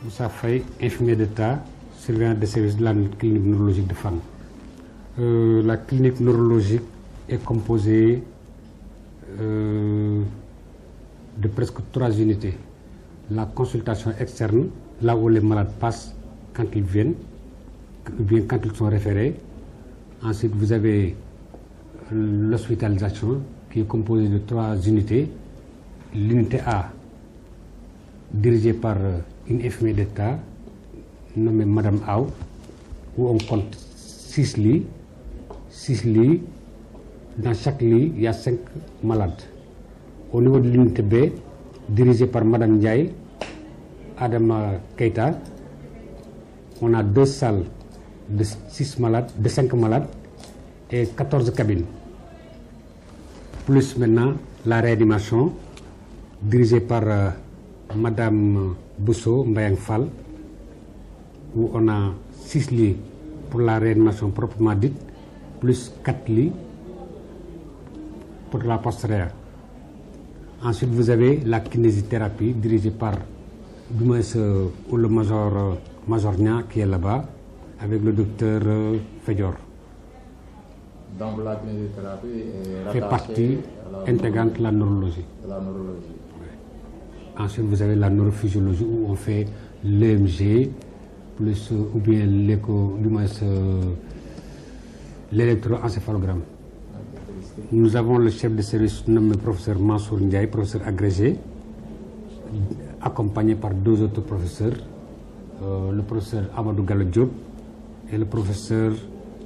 Moussa Faye, infirmier d'État, surveillant des services de la clinique neurologique de Fann. La clinique neurologique est composée de presque 3 unités. La consultation externe, là où les malades passent quand ils viennent, ou bien quand ils sont référés. Ensuite, vous avez l'hospitalisation qui est composée de 3 unités. L'unité A, dirigée par une infirmière d'État nommée Madame Aou, où on compte 6 lits. 6 lits. Dans chaque lit, il y a 5 malades. Au niveau de l'unité B, dirigée par Madame Ndiaye, Adama Keita, on a 2 salles de 5 malades et 14 cabines. Plus maintenant la réanimation, dirigée par Madame Bousso Mbayang Fall, où on a 6 lits pour la réanimation proprement dite, plus 4 lits pour la postérieure. Ensuite, vous avez la kinésithérapie dirigée par le major Nia qui est là-bas, avec le docteur Fedior. Donc la kinésithérapie fait partie intégrante de la neurologie. Ensuite, vous avez la neurophysiologie où on fait l'EMG, plus ou bien l'électroencéphalogramme. Nous avons le chef de service nommé professeur Mansour Ndiaye, professeur agrégé, accompagné par 2 autres professeurs, le professeur Amadou Gallo Diop et le professeur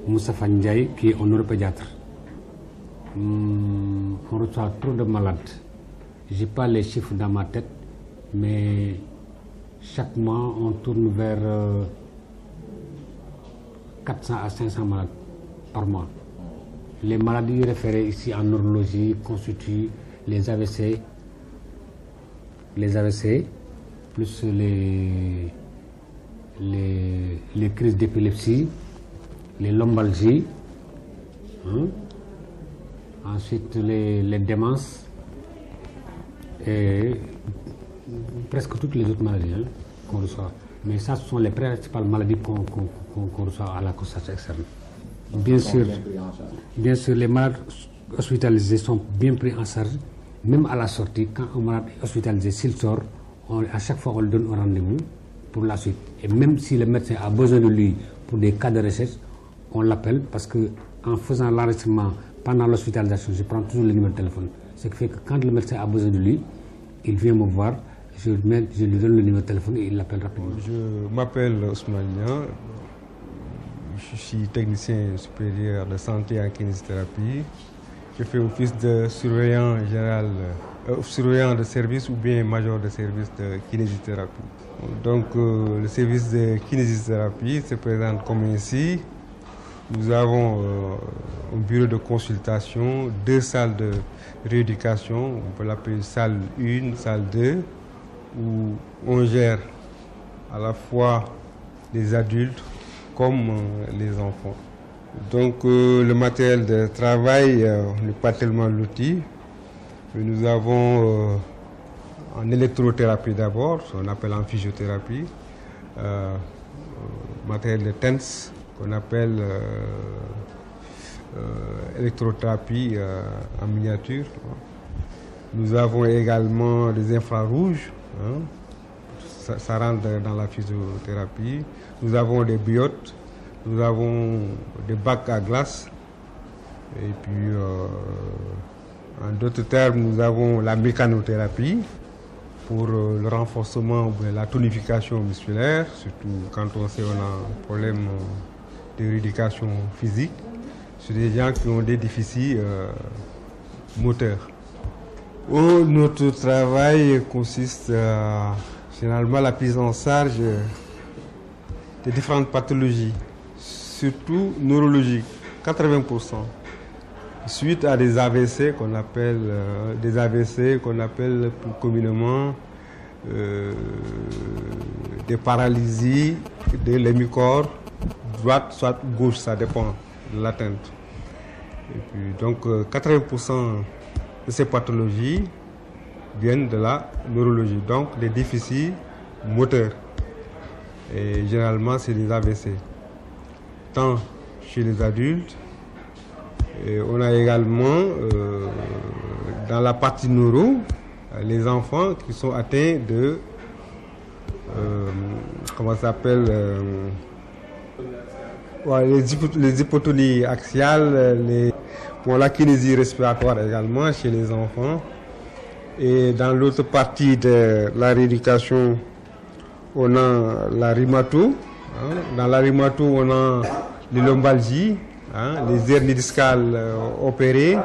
Moustapha Ndiaye qui est un neuropédiatre. On reçoit trop de malades. Je n'ai pas les chiffres dans ma tête, mais chaque mois on tourne vers 400 à 500 malades par mois. Les maladies référées ici en neurologie constituent les AVC, plus les crises d'épilepsie, les lombalgies, ensuite les démences et presque toutes les autres maladies qu'on reçoit. Mais ça, ce sont les principales maladies qu'on reçoit à la consultation externe. Bien sûr, les malades hospitalisés sont bien pris en charge, même à la sortie. Quand un malade est hospitalisé, s'il sort, à chaque fois on lui donne un rendez-vous pour la suite. Et même si le médecin a besoin de lui pour des cas de recherche, on l'appelle parce qu'en faisant l'enregistrement pendant l'hospitalisation, je prends toujours le numéro de téléphone. Ce qui fait que quand le médecin a besoin de lui, il vient me voir, je lui donne le numéro de téléphone et il l'appelle rapidement. Je m'appelle Ousmane Niang. Je suis technicien supérieur de santé en kinésithérapie. Je fais office de surveillant général, surveillant de service ou bien major de service de kinésithérapie. Donc le service de kinésithérapie se présente comme ici. Nous avons un bureau de consultation, 2 salles de rééducation, on peut l'appeler salle 1, salle 2, où on gère à la fois les adultes comme les enfants. Donc le matériel de travail n'est pas tellement l'outil. Nous avons en électrothérapie d'abord, on appelle en physiothérapie, matériel de TENS qu'on appelle électrothérapie en miniature. Nous avons également des infrarouges, ça rentre dans la physiothérapie. Nous avons des biotes, nous avons des bacs à glace. Et puis, en d'autres termes, nous avons la mécanothérapie pour le renforcement ou la tonification musculaire, surtout quand on sait qu'on a un problème de rééducation physique, sur des gens qui ont des déficits moteurs. Notre travail consiste généralement à la prise en charge des différentes pathologies, surtout neurologiques, 80%. Suite à des AVC qu'on appelle plus communément des paralysies de l'hémicorps, droite soit gauche, ça dépend de l'atteinte. Et puis donc 80% de ces pathologies viennent de la neurologie, donc des déficits moteurs. Et généralement, c'est des AVC. Tant chez les adultes, et on a également dans la partie neuro, les enfants qui sont atteints de comment ça s'appelle les hypotonies axiales, la kinésie respiratoire également chez les enfants. Et dans l'autre partie de la rééducation, on a la rhumato. Dans la rhumato, on a les lombalgies, les hernies discales opérées.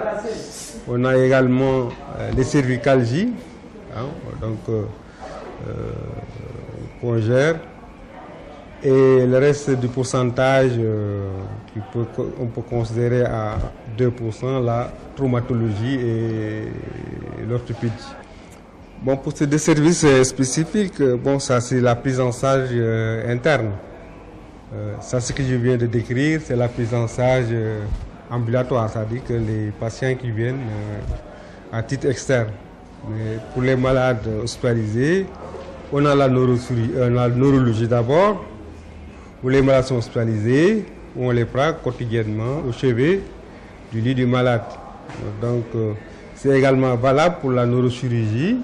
On a également les cervicalgies, qu'on gère. Et le reste du pourcentage, on peut considérer à 2% la traumatologie et l'orthopédie. Bon, pour ces deux services spécifiques, ça c'est la prise en charge interne. Ça, ce que je viens de décrire, c'est la prise en charge ambulatoire, c'est-à-dire que les patients qui viennent à titre externe. Mais pour les malades hospitalisés, on a la neurologie d'abord. Où les malades sont hospitalisés, où on les prend quotidiennement au chevet du lit du malade. Donc, c'est également valable pour la neurochirurgie,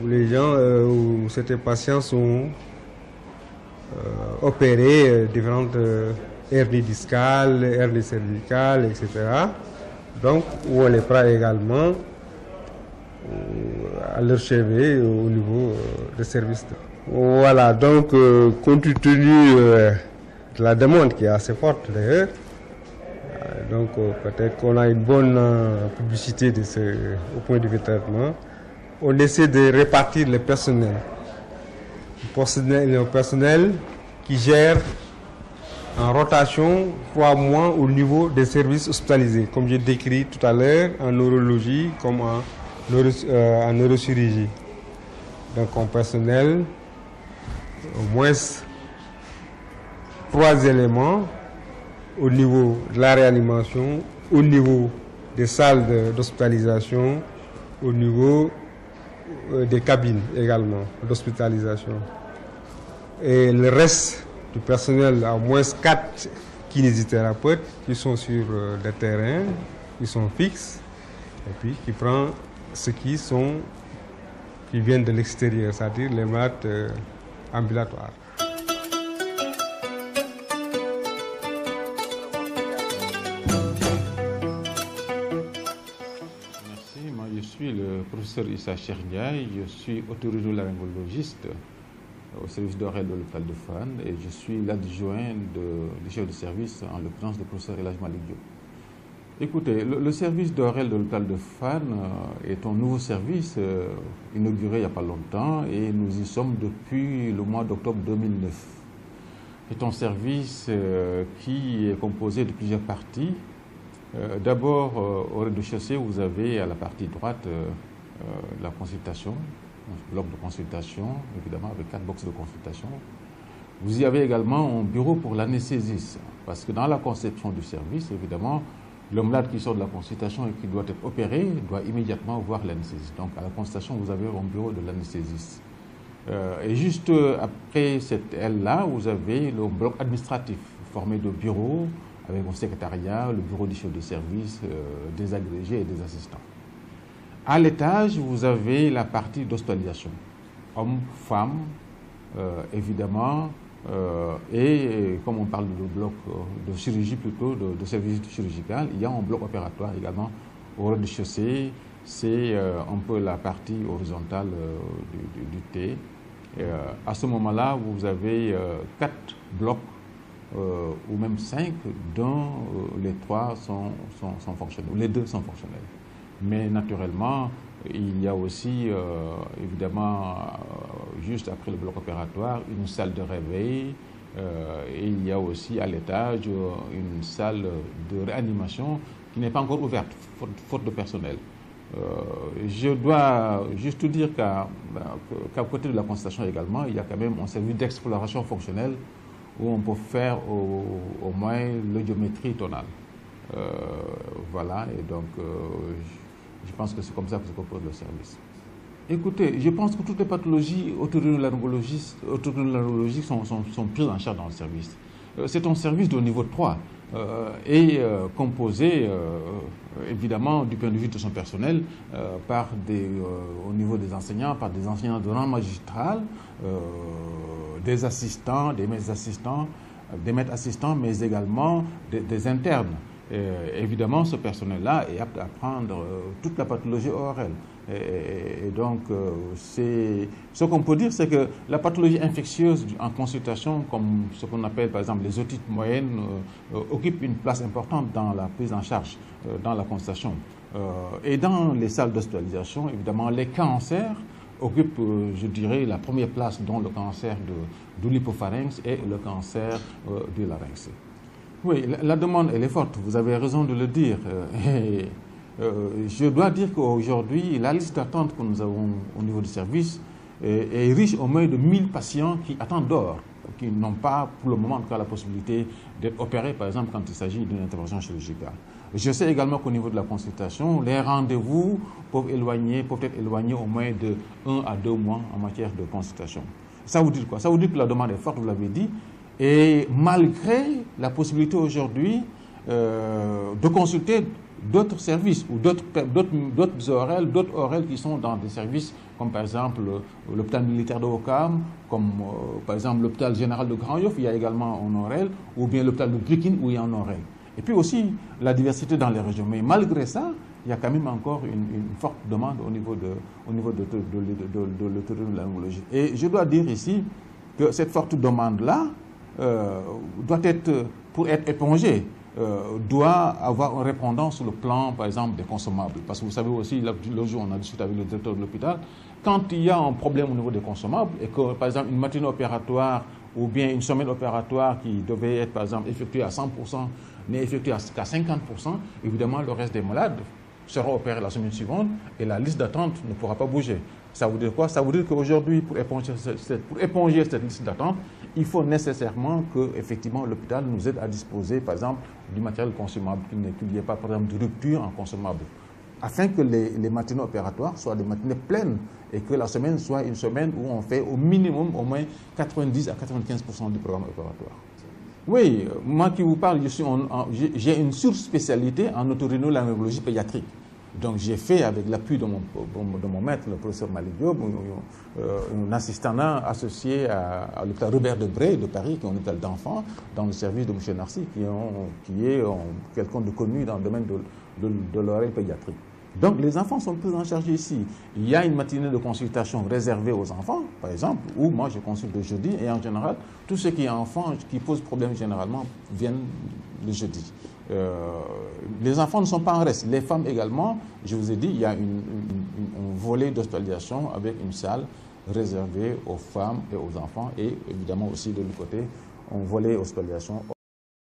où les gens, où certains patients sont opérés différentes hernies discales, hernies cervicales, etc. Donc, où on les prend également à leur chevet au niveau des services. Voilà, donc compte tenu de la demande qui est assez forte d'ailleurs, donc peut-être qu'on a une bonne publicité au point de vue traitement, on essaie de répartir le personnel qui gère en rotation 3 mois au niveau des services hospitalisés, comme j'ai décrit tout à l'heure, en neurologie comme en neurochirurgie. Donc en personnel, au moins 3 éléments au niveau de la réanimation, au niveau des salles d'hospitalisation, au niveau des cabines également d'hospitalisation. Et le reste du personnel, au moins 4 kinésithérapeutes qui sont sur le terrain, qui sont fixes, et puis qui prend ceux qui viennent de l'extérieur, c'est-à-dire les malades ambulatoires. Merci, moi je suis le professeur Issa Cherniaï, je suis otorhinolaryngologiste au service d'oreille de l'hôpital de Fann et je suis l'adjoint du chef de service, en l'occurrence du professeur El Hadj Malick Diop. Écoutez, le service d'oreille de l'hôpital de Fann est un nouveau service inauguré il n'y a pas longtemps et nous y sommes depuis le mois d'octobre 2009. C'est un service qui est composé de plusieurs parties. D'abord, au rez-de-chaussée, vous avez à la partie droite la consultation, un bloc de consultation, évidemment avec 4 boxes de consultation. Vous y avez également un bureau pour l'anesthésiste, parce que dans la conception du service, évidemment, le malade qui sort de la consultation et qui doit être opéré doit immédiatement voir l'anesthésiste. Donc à la consultation, vous avez un bureau de l'anesthésiste. Et juste après cette aile-là, vous avez le bloc administratif formé de bureaux avec un secrétariat, le bureau du chef de service, des agrégés et des assistants. À l'étage, vous avez la partie d'hospitalisation, hommes, femmes, évidemment, et comme on parle de bloc de chirurgie plutôt, de service chirurgical, il y a un bloc opératoire également au rez-de-chaussée. C'est un peu la partie horizontale du T. À ce moment-là, vous avez 4 blocs ou même 5 dont les 3 sont fonctionnels, ou les 2 sont fonctionnels. Mais naturellement, il y a aussi, évidemment, juste après le bloc opératoire, une salle de réveil. Et il y a aussi à l'étage une salle de réanimation qui n'est pas encore ouverte, faute de personnel. Je dois juste dire qu'à côté de la consultation également, il y a quand même un service d'exploration fonctionnelle où on peut faire au moins l'audiométrie tonale. Voilà, et donc je pense que c'est comme ça que se compose le service. Écoutez, je pense que toutes les pathologies otorhinolaryngologiques sont prises en charge dans le service. C'est un service de niveau 3 et composé, évidemment, du point de vue de son personnel, au niveau des enseignants, par des enseignants de rang magistral, des assistants, des maîtres assistants, mais également des internes. Évidemment, ce personnel-là est apte à prendre toute la pathologie ORL. Et donc, ce qu'on peut dire, c'est que la pathologie infectieuse en consultation, comme ce qu'on appelle par exemple les otites moyennes, occupe une place importante dans la prise en charge, dans la consultation. Et dans les salles d'hospitalisation, évidemment, les cancers occupent, je dirais, la première place, dont le cancer de l'hypopharynx et le cancer du larynx. Oui, la demande, elle est forte, vous avez raison de le dire. Je dois dire qu'aujourd'hui, la liste d'attente que nous avons au niveau du service est riche au moins de 1000 patients qui attendent dehors, qui n'ont pas pour le moment en tout cas la possibilité d'être opérés, par exemple, quand il s'agit d'une intervention chirurgicale. Je sais également qu'au niveau de la consultation, les rendez-vous peuvent être éloignés au moins de 1 à 2 mois en matière de consultation. Ça veut dire quoi? Ça veut dire que la demande est forte, vous l'avez dit, et malgré la possibilité aujourd'hui de consulter d'autres services ou d'autres ORL qui sont dans des services comme par exemple l'hôpital militaire de Ouakam, comme par exemple l'hôpital général de Grand Yoff, il y a également un ORL, ou bien l'hôpital de Pikine où il y a un ORL. Et puis aussi la diversité dans les régions. Mais malgré ça, il y a quand même encore une forte demande au niveau de l'otorhinolaryngologie. Et je dois dire ici que cette forte demande-là doit être, pour être épongée, doit avoir un répondant sur le plan, par exemple, des consommables. Parce que vous savez aussi, l'autre jour, on a discuté avec le directeur de l'hôpital, quand il y a un problème au niveau des consommables et que, par exemple, une matinée opératoire ou bien une semaine opératoire qui devait être, par exemple, effectuée à 100%, n'est effectuée qu'à 50%, évidemment, le reste des malades sera opéré la semaine suivante et la liste d'attente ne pourra pas bouger. Ça veut dire quoi? Ça veut dire qu'aujourd'hui, pour éponger cette liste d'attente, il faut nécessairement que effectivement l'hôpital nous aide à disposer, par exemple, du matériel consommable, qu'il n'y ait pas, par exemple, de rupture en consommable, afin que les matinées opératoires soient des matinées pleines et que la semaine soit une semaine où on fait au minimum au moins 90 à 95% du programme opératoire. Oui, moi qui vous parle, j'ai une surspécialité en otorhinolaryngologie pédiatrique. Donc j'ai fait, avec l'appui de mon maître, le professeur Malick Diop, un assistant associé à l'hôpital Robert Debré de Paris, qui est un hôpital d'enfants, dans le service de M. Narcy, qui est quelqu'un de connu dans le domaine de l'oreille pédiatrique. Donc les enfants sont pris en charge ici. Il y a une matinée de consultation réservée aux enfants, par exemple, où moi je consulte le jeudi, et en général, tous ceux qui ont enfants qui posent problème généralement viennent le jeudi. Les enfants ne sont pas en reste. Les femmes également, je vous ai dit, il y a un volet d'hospitalisation avec une salle réservée aux femmes et aux enfants, et évidemment aussi de l'autre côté, un volet hospitalisation